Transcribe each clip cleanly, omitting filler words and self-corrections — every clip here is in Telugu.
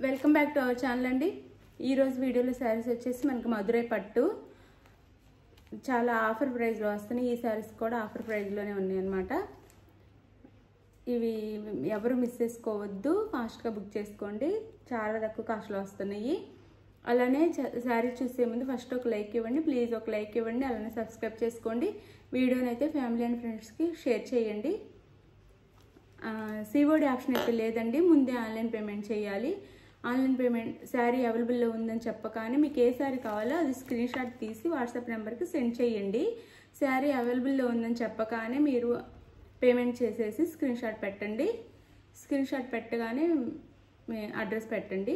Welcome back to our channel అండి. ఈరోజు వీడియోలో శారీస్ వచ్చేసి మనకి మధురై పట్టు చాలా ఆఫర్ ప్రైస్లో వస్తున్నాయి. ఈ శారీస్ కూడా ఆఫర్ ప్రైస్లోనే ఉన్నాయి అన్నమాట. ఇవి ఎవరు మిస్ చేసుకోవద్దు, ఫాస్ట్గా బుక్ చేసుకోండి. చాలా తక్కువ కాస్ట్లో వస్తున్నాయి. అలానే శారీ చూసే ముందు ఫస్ట్ ఒక లైక్ ఇవ్వండి, ప్లీజ్ ఒక లైక్ ఇవ్వండి. అలానే సబ్స్క్రైబ్ చేసుకోండి. వీడియోని అయితే ఫ్యామిలీ అండ్ ఫ్రెండ్స్కి షేర్ చేయండి. సిఓడి ఆప్షన్ అయితే లేదండి, ముందే ఆన్లైన్ పేమెంట్ చేయాలి. ఆన్లైన్ పేమెంట్ శారీ అవైలబుల్లో ఉందని చెప్పగానే మీకు ఏ శారీ కావాలో అది స్క్రీన్ షాట్ తీసి వాట్సాప్ నెంబర్కి సెండ్ చేయండి. శారీ అవైలబుల్లో ఉందని చెప్పగానే మీరు పేమెంట్ చేసేసి స్క్రీన్ షాట్ పెట్టండి. స్క్రీన్ షాట్ పెట్టగానే మీ అడ్రస్ పెట్టండి.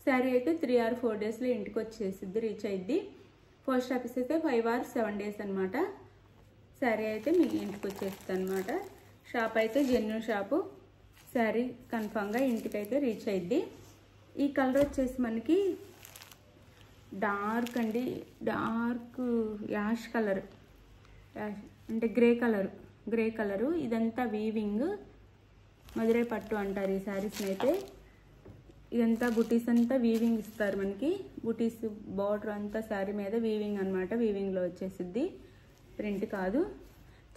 శారీ అయితే 3 or 4 డేస్లో ఇంటికి వచ్చేసిద్ది, రీచ్ అయ్యిద్ది. పోస్ట్ ఆఫీస్ అయితే 5 or 7 డేస్ అనమాట. శారీ అయితే మీ ఇంటికి వచ్చేస్తుంది అనమాట. షాప్ అయితే జెన్యూన్ షాపు. శారీ కన్ఫామ్గా ఇంటికైతే రీచ్ అయ్యిద్ది. ఈ కలర్ వచ్చేసి మనకి డార్క్ అండి, డార్క్ యాష్ కలర్, అంటే గ్రే కలరు. ఇదంతా వీవింగ్, మధురై పట్టు అంటారు ఈ శారీస్ని అయితే. ఇదంతా బుటీస్ అంతా వీవింగ్ ఇస్తారు మనకి. బుటీస్ బార్డర్ అంతా శారీ మీద వీవింగ్ అనమాట. వీవింగ్లో వచ్చేసిద్ది, ప్రింట్ కాదు.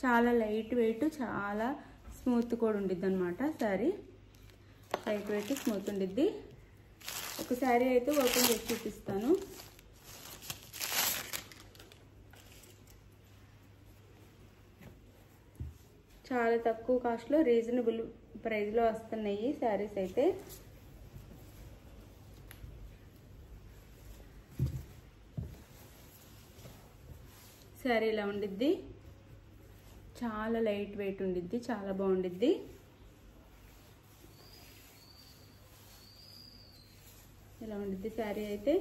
చాలా లైట్ వెయిట్, చాలా స్మూత్ కూడా ఉండిద్ది అనమాట. శారీ లైట్ వెయిట్, స్మూత్ ఉండిద్ది. ఒక శారీ అయితే ఓపెన్ చేసి చూపిస్తాను. చాలా తక్కువ కాస్ట్లో రీజనబుల్ ప్రైస్లో వస్తున్నాయి శారీస్ అయితే. శారీ ఇలా ఉండిద్ది, చాలా లైట్ వెయిట్ ఉండిద్ది, చాలా బాగుండిద్ది. ఇలా ఉండిద్ది శారీ అయితే.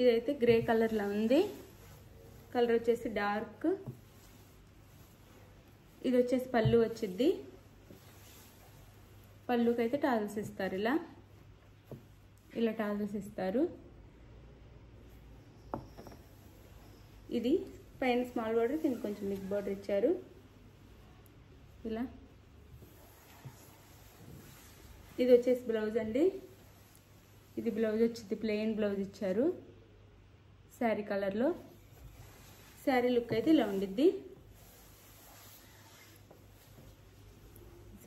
ఇదైతే గ్రే కలర్లో ఉంది. కలర్ వచ్చేసి డార్క్. ఇది వచ్చేసి పళ్ళు వచ్చిద్ది. పళ్ళుకైతే టాజల్స్ ఇస్తారు, ఇలా టాజల్స్ ఇస్తారు. ఇది పైన స్మాల్ బార్డర్, కింద కొంచెం బిగ్ బార్డర్ ఇచ్చారు. ఇలా ఇది వచ్చేసి బ్లౌజ్ అండి. ఇది బ్లౌజ్ వచ్చింది, ప్లెయిన్ బ్లౌజ్ ఇచ్చారు శారీ కలర్లో. శారీ లుక్ అయితే ఇలా ఉండిద్ది.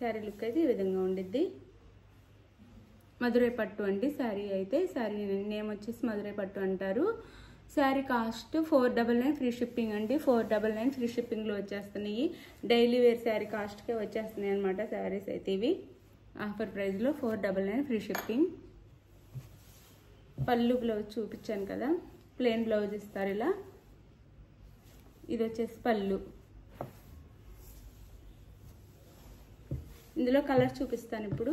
శారీ లుక్ అయితే ఈ విధంగా ఉండిద్ది. మధురై పట్టు అండి శారీ అయితే. శారీ నేమ్ వచ్చేసి మధురై పట్టు అంటారు. శారీ కాస్ట్ 499 ఫ్రీ షిప్పింగ్ అండి. 499 ఫ్రీ షిప్పింగ్లో వచ్చేస్తున్నాయి. డైలీ వేర్ శారీ కాస్ట్కే వచ్చేస్తున్నాయి అనమాట శారీస్ అయితే. ఇవి ఆఫర్ ప్రైస్లో 499 ఫ్రీ షిప్పింగ్. పళ్ళు బ్లౌజ్ చూపించాను కదా, ప్లెయిన్ బ్లౌజ్ ఇస్తారు ఇలా. ఇది వచ్చేసి పళ్ళు. ఇందులో కలర్ చూపిస్తాను ఇప్పుడు.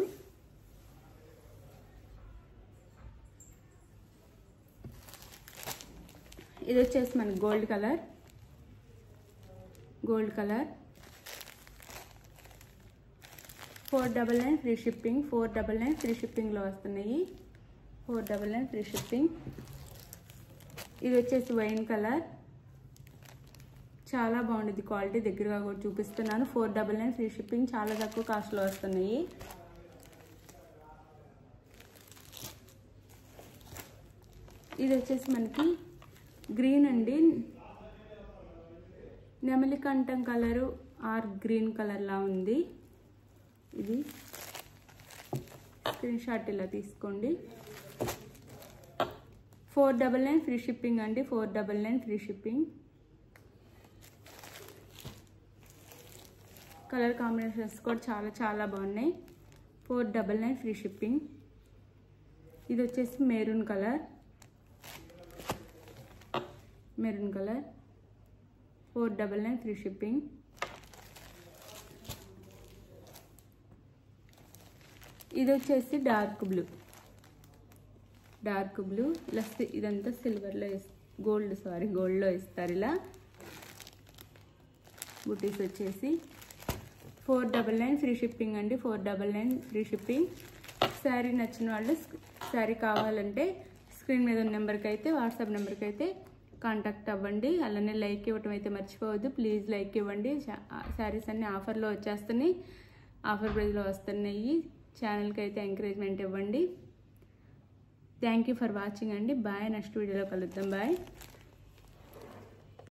ఇది వచ్చేసి మనకి gold colour. 499 free shipping. 499 free షిప్పింగ్లో వస్తున్నాయి. 499 ఫ్రీ షిప్పింగ్. ఇది వచ్చేసి వైన్ కలర్, చాలా బాగుంటుంది క్వాలిటీ. దగ్గరగా కూడా చూపిస్తున్నాను. 499 ఫ్రీ షిప్పింగ్, చాలా తక్కువ కాస్ట్లో వస్తున్నాయి. ఇది వచ్చేసి మనకి గ్రీన్ అండి, నెమలికంఠం కలరు ఆర్ గ్రీన్ కలర్లా ఉంది. ఇది స్క్రీన్ షాట్ ఇలా తీసుకోండి. 499 ఫ్రీ షిప్పింగ్ అండి. 499 ఫ్రీ షిప్పింగ్. కలర్ కాంబినేషన్స్ కూడా చాలా చాలా బాగున్నాయి. 499 ఫ్రీ షిప్పింగ్. ఇది వచ్చేసి మెరూన్ కలర్. 499 free shipping. ఇది వచ్చేసి డార్క్ బ్లూ. ఇలా ఇదంతా సిల్వర్లో గోల్డ్లో ఇస్తారు ఇలా. బుటీస్ వచ్చేసి 499 ఫ్రీ షిప్పింగ్ అండి. 499 ఫ్రీ షిప్పింగ్. శారీ నచ్చిన వాళ్ళు, శారీ కావాలంటే స్క్రీన్ మీద ఉన్న నెంబర్కి అయితే, వాట్సాప్ నెంబర్కి అయితే కాంటాక్ట్ అవ్వండి. అలానే లైక్ ఇవ్వటం అయితే మర్చిపోవద్దు. ప్లీజ్ లైక్ ఇవ్వండి. శారీస్ అన్నీ ఆఫర్లో వచ్చేస్తున్నాయి, ఆఫర్ ప్రైస్లో వస్తున్నాయి. ఛానల్కి అయితే ఎంకరేజ్మెంట్ ఇవ్వండి. థ్యాంక్ యూ ఫర్ వాచింగ్ అండి. బాయ్. నెక్స్ట్ వీడియోలో కలుద్దాం. బాయ్.